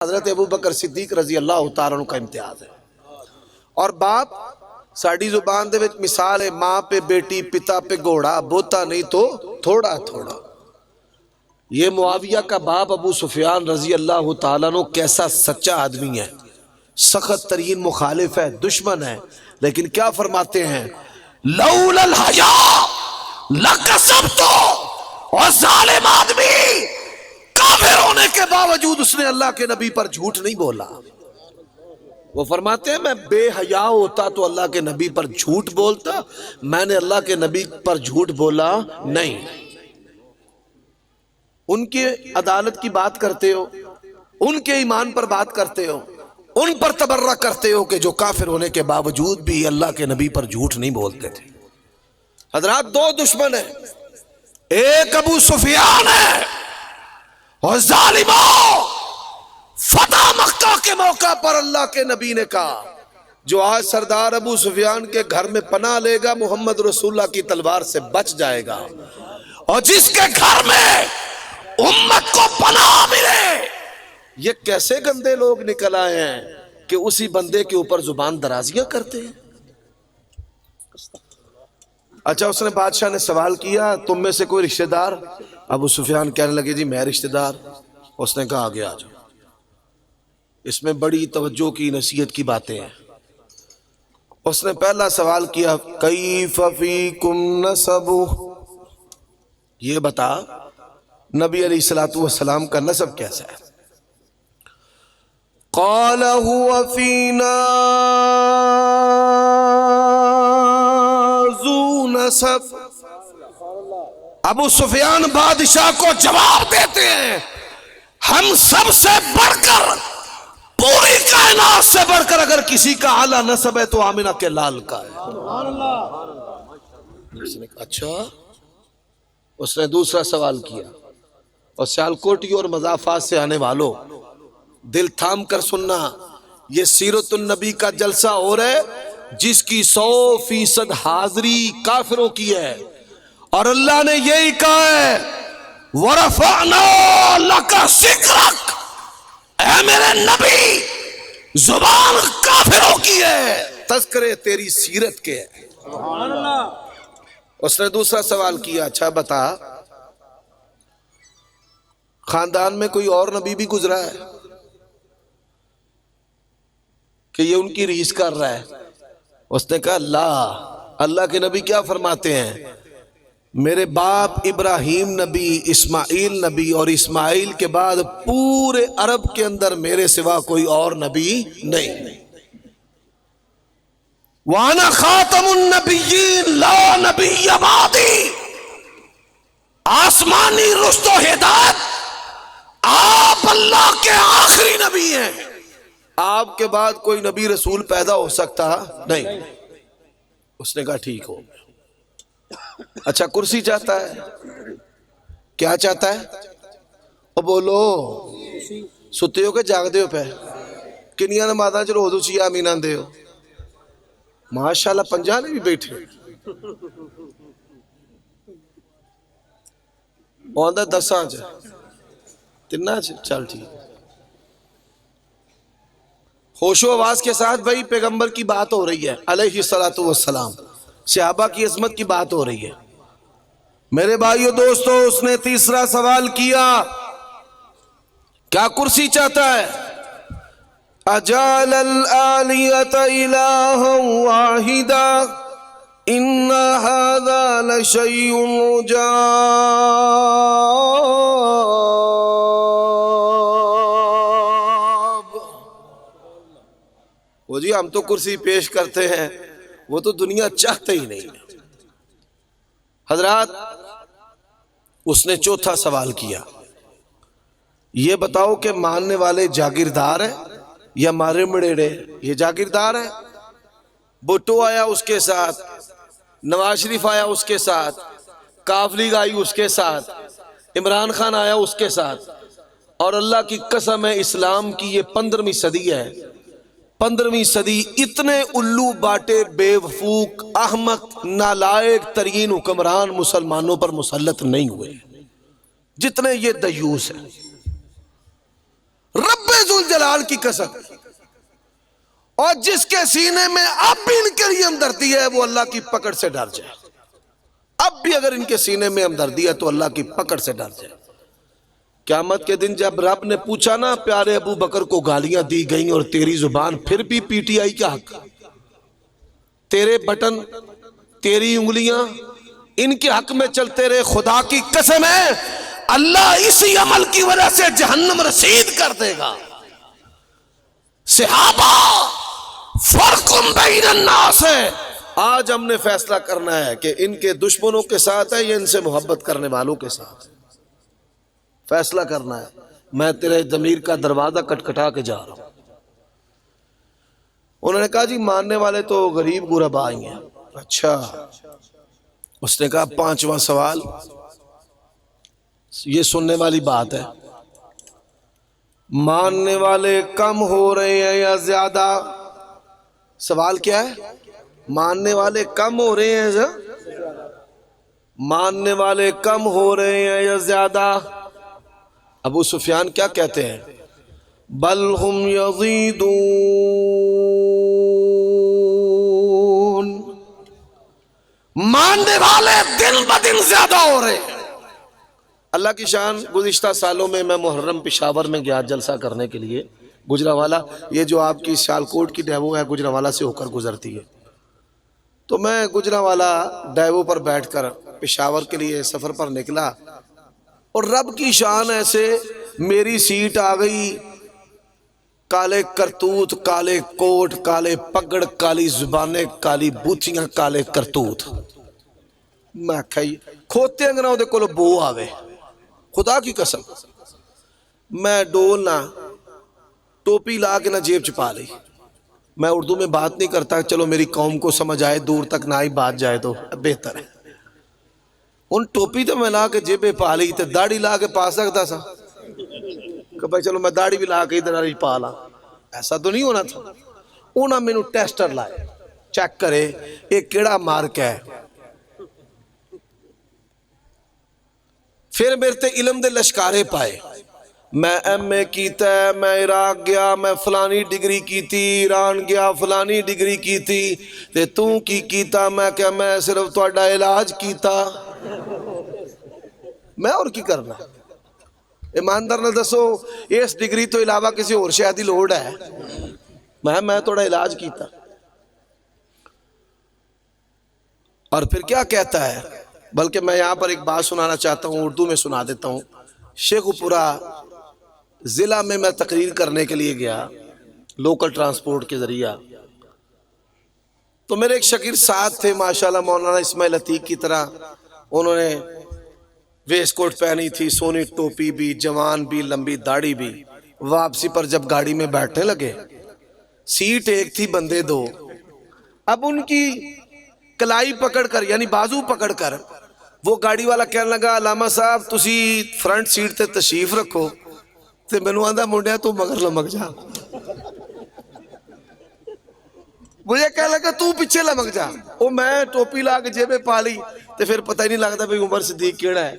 حضرت ابو بکر صدیق رضی اللہ تعالیٰ عنہ کا امتیاز ہے۔ اور باپ ساڑی زبان دے وچ مثال ہے، ماں پہ بیٹی، پتا پہ گھوڑا، بوتا نہیں تو تھوڑا تھوڑا۔ یہ معاویہ کا باپ ابو سفیان رضی اللہ تعالیٰ عنہ کیسا سچا آدمی ہے، سخت ترین مخالف ہے، دشمن ہے، لیکن کیا فرماتے ہیں؟ لولا الحیاء لکسبت، اور ظالم آدمی کافر ہونے کے باوجود اس نے اللہ کے نبی پر جھوٹ نہیں بولا۔ وہ فرماتے ہیں میں بے حیا ہوتا تو اللہ کے نبی پر جھوٹ بولتا، میں نے اللہ کے نبی پر جھوٹ بولا نہیں۔ ان کی عدالت کی بات کرتے ہو، ان کے ایمان پر بات کرتے ہو، ان پر تبرہ کرتے ہو کہ جو کافر ہونے کے باوجود بھی اللہ کے نبی پر جھوٹ نہیں بولتے تھے۔ حضرات دو دشمن ہیں، ایک ابو سفیان ہے اور ظالموں، فتح مکہ کے موقع پر اللہ کے نبی نے کہا جو آج سردار ابو سفیان کے گھر میں پناہ لے گا محمد رسول اللہ کی تلوار سے بچ جائے گا، اور جس کے گھر میں امت کو پناہ ملے۔ یہ کیسے گندے لوگ نکل آئے ہیں کہ اسی بندے کے اوپر زبان درازیاں کرتے ہیں۔ اچھا اس نے بادشاہ نے سوال کیا تم میں سے کوئی رشتہ دار؟ ابو سفیان کہنے لگے جی میں رشتہ دار۔ اس نے کہا آگے آ جاؤ۔ اس میں بڑی توجہ کی نصیحت کی باتیں ہیں۔ اس نے پہلا سوال کیا کیف فیکم نسب، یہ بتا نبی علیہ السلام کا نسب کیسا ہے؟ قال هو فینا ذو نسب۔ ابو سفیان بادشاہ کو جواب دیتے ہیں ہم سب سے بڑھ کر، پوری کائنات سے بڑھ کر اگر کسی کا اعلیٰ نسب ہے تو آمنہ کے لال کا ہے۔ اس نے کہا اچھا۔ اس نے دوسرا سوال کیا، اور سیالکوٹی اور مضافات سے آنے والوں دل تھام کر سننا، یہ سیرت النبی کا جلسہ ہو رہا ہے جس کی 100% حاضری کافروں کی ہے، اور اللہ نے یہی کہا ہے وَرَفَعْنَا لَكَ ذِكْرَكَ، اے میرے نبی زبان کافروں کی ہے، تذکرے تیری سیرت کے ہے۔ اس نے دوسرا سوال کیا اچھا بتا خاندان میں کوئی اور نبی بھی گزرا ہے کہ یہ ان کی ریس کر رہا ہے؟ اس نے کہا اللہ کے نبی کیا فرماتے ہیں؟ میرے باپ ابراہیم نبی، اسماعیل نبی، اور اسماعیل کے بعد پورے عرب کے اندر میرے سوا کوئی اور نبی نہیں۔ وَأَنَا خَاتَمُ النَّبِيِّينَ لَا نَبِيَّ بَعْدِي، آسمانی رشد و ہدایت آپ اللہ کے آخری نبی ہیں، آپ کے بعد کوئی نبی رسول پیدا ہو سکتا نہیں۔ اس نے کہا ٹھیک ہو۔ اچھا کرسی چاہتا ہے؟ کیا چاہتا ہے؟ او بولو ستے ہو کہ جاگ دے ہو پہ کنیاں نمازاں چ روز اچھی آمینہ دے ہو؟ ماشاءاللہ 50 نے بھی بیٹھے آندہ 10 تنہ چل ٹھیک۔ ہوش و آواز کے ساتھ بھائی پیغمبر کی بات ہو رہی ہے علیہ السلام، صحابہ کی عظمت کی بات ہو رہی ہے۔ میرے بھائیو دوستو اس نے تیسرا سوال کیا کیا کرسی چاہتا ہے؟ اجعل الآلیۃ الہا واحدا ان ھذا لشیء عجاب۔ وہ جی ہم تو کرسی پیش کرتے ہیں، وہ تو دنیا چاہتے ہی نہیں۔ حضرات اس نے چوتھا سوال کیا یہ بتاؤ کہ ماننے والے جاگیردار ہیں یا مارے مڑیڑے؟ یہ جاگیردار ہے، بھٹو آیا اس کے ساتھ، نواز شریف آیا اس کے ساتھ، کاف لیگ آئی اس کے ساتھ، عمران خان آیا اس کے ساتھ، اور اللہ کی قسم ہے اسلام کی یہ 15ویں صدی ہے، 15ویں صدی اتنے الو باٹے بے وفوق احمق نالائق ترین حکمران مسلمانوں پر مسلط نہیں ہوئے جتنے یہ دیوس ہیں۔ رب ذوالجلال کی قسم، اور جس کے سینے میں اب بھی ان کے لیے ہمدردی ہے وہ اللہ کی پکڑ سے ڈر جائے. اب بھی اگر ان کے سینے میں ہمدردی ہے تو اللہ کی پکڑ سے ڈر جائے. قیامت کے دن جب رب نے پوچھا نا پیارے ابو بکر کو گالیاں دی گئیں اور تیری زبان پھر بھی پی ٹی آئی کا حق، تیرے بٹن تیری انگلیاں ان کے حق میں چلتے رہے، خدا کی قسم ہے اللہ اسی عمل کی وجہ سے جہنم رسید کر دے گا. صحابہ فرق بین الناس ہے. آج ہم نے فیصلہ کرنا ہے کہ ان کے دشمنوں کے ساتھ ہے یا ان سے محبت کرنے والوں کے ساتھ. فیصلہ کرنا ہے. میں تیرے ضمیر کا دروازہ کٹکھٹا کے جا رہا ہوں. انہوں نے کہا جی ماننے والے تو غریب غربا آئی ہیں. اچھا. اس نے کہا 5واں سوال، یہ سننے والی بات ہے، ماننے والے کم ہو رہے ہیں یا زیادہ؟ سوال کیا ہے؟ ماننے والے کم ہو رہے ہیں، ماننے والے کم ہو رہے ہیں یا زیادہ؟ ابو سفیان کیا کہتے ہیں؟ بل ہم یزیدون، ماننے والے دن بدن زیادہ ہو رہے ہیں. اللہ کی شان. گزشتہ سالوں میں محرم پشاور میں گیا جلسہ کرنے کے لیے. گجرانوالہ، یہ جو آپ کی سیالکوٹ کی ڈیوو ہے گجرانوالہ سے ہو کر گزرتی ہے، تو میں گجرانوالہ ڈیوو پر بیٹھ کر پشاور کے لیے سفر پر نکلا، اور رب کی شان ایسے میری سیٹ آ گئی. کالے کرتوت، کالے کوٹ، کالے پگڑ، کالی زبانیں، کالی بوتیاں، کالے کرتوت. میں کھائی کھوتے انگنا دے کولو بو آوے. خدا کی قسم میں ڈولنا ٹوپی لا کے نہ جیب چھپا لی. میں اردو میں بات نہیں کرتا، چلو میری قوم کو سمجھ آئے، دور تک نہ ہی بات جائے تو بہتر ہے. ان ٹوپی تو میں لا کے جیبے پا لی، تو داڑھی لا کے پا سکتا سا کہ بھائی چلو میں داڑھی بھی لا کے ادھر ہی پا لا. ایسا تو نہیں ہونا تھا. انہاں میں ٹیسٹر لائے چیک کرے یہ کیڑا مارک ہے. پھر میرے تے علم دے لشکارے پائے. میں ایم اے کیتا ہے، میں عراق گیا، میں فلانی ڈگری کی تھی، ایران گیا فلانی ڈگری کی تھی، تے تو کی کیتا؟ میں کہ میں صرف تہاڈا علاج کیتا. میں اور کی کرنا؟ ایماندار نہ دسو اس ڈگری تو علاوہ کسی اور شے دی لوڑ ہے؟ میں تھوڑا علاج کیتا. اور پھر کیا کہتا ہے؟ بلکہ میں یہاں پر ایک بات سنانا چاہتا ہوں، اردو میں سنا دیتا ہوں. شیخ پورہ ضلع میں تقریر کرنے کے لیے گیا لوکل ٹرانسپورٹ کے ذریعہ. تو میرے ایک شاگرد ساتھ تھے ماشاءاللہ مولانا اسماعیل عتیق کی طرح. انہوں نے ویسٹ کوٹ پہنی تھی، سونی ٹوپی بھی، جوان بھی، لمبی داڑھی بھی. واپسی پر جب گاڑی میں بیٹھنے لگے، سیٹ ایک تھی بندے دو. اب ان کی کلائی پکڑ کر یعنی بازو پکڑ کر وہ گاڑی والا کہنے لگا علامہ صاحب تسی فرنٹ سیٹ تے تشریف رکھو. تے مینوں آندا منڈیا تو مگر لمک جا. مجھے کہنے لگا تو پیچھے لمک جا. او میں ٹوپی لا کے جیبے پا لی تے پھر پتہ ہی نہیں لگتا بھئی عمر صدیق کیڑا ہے.